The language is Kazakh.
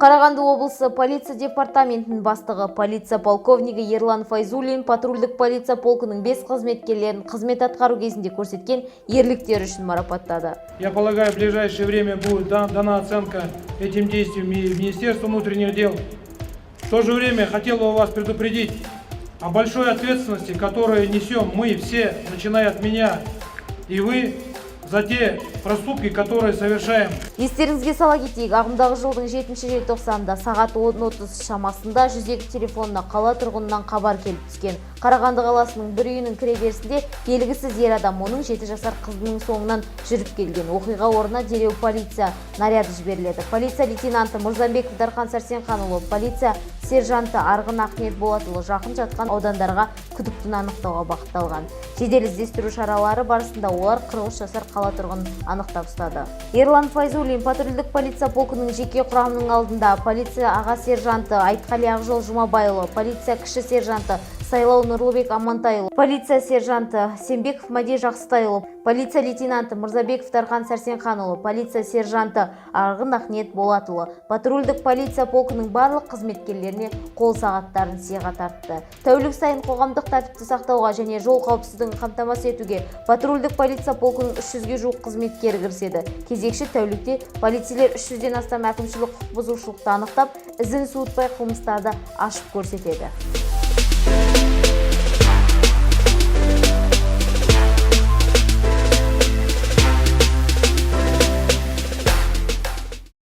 Қарағанды облысы полиция департаментінің бастығы полиция полковнигі Ерлан Файзуллин патрульдік полиция полкының 5 қызметкерлерін қызмет атқару кезінде көрсеткен ерліктері үшін марапаттады. Я полагаю, в ближайшее время будет дана оценка этим действиям Министерства внутренних дел. В то же время хотел бы вас предупредить о большой ответственности, которую несем мы все, начиная от меня и вы, за те проступки, которые совершаем. Естеріңізге сала кетейік, ағымдағы жылдың 7 желтоқсанында сағат 10:30 шамасында 102 телефонына қала тұрғынынан хабар келіп түскен. Қарағанды қаласының бір үйінің кіреберісінде белгісіз ер адам оның 7 жасар қызының соңынан жүріп келген. Оқиға орнына дереу полиция наряды жіберіледі. Полиция лейтенанты Мырзабеков Дархан Сәрсенханұлы, полиция сержанты Арғын Ахмет Болатұлы жақын жатқан аудандарға күдіктіні анықтауға бағытталған. Жедел іздестіру шаралары барысында олар 43 жасар қала тұрғынын анықтап ұстады. Ерлан Файзуллин патрульдік полиция полкының жеке құрамының алдында полиция аға сержанты Айтқали Ақжол Жұмабайұлы, полиция кіші сержанты Сайлау Нұрлыбек Амантайұлы, полиция сержанты Сембеков Мади Жақсытайұлы, полиция лейтенанты Мырзабеков Дархан Сәрсенханұлы, полиция сержанты Арғын Ахмет Болатұлы, патрульдік полиция полкының барлық қызметкерлеріне қол сағаттарын сыйға тартты. Тәулік сайын қоғамдық тәртіпті сақтауға және жол қауіпсіздігін қамтамасыз етуге патрульдік полиция полкының 300-ге жуық қызметкері кіріседі. Кезекші тәулікте полицейлер 300-ден астам әкімшілік құқық бұзушылықты анықтап, ізін суытпай қылмыстарды ашып көрсетеді.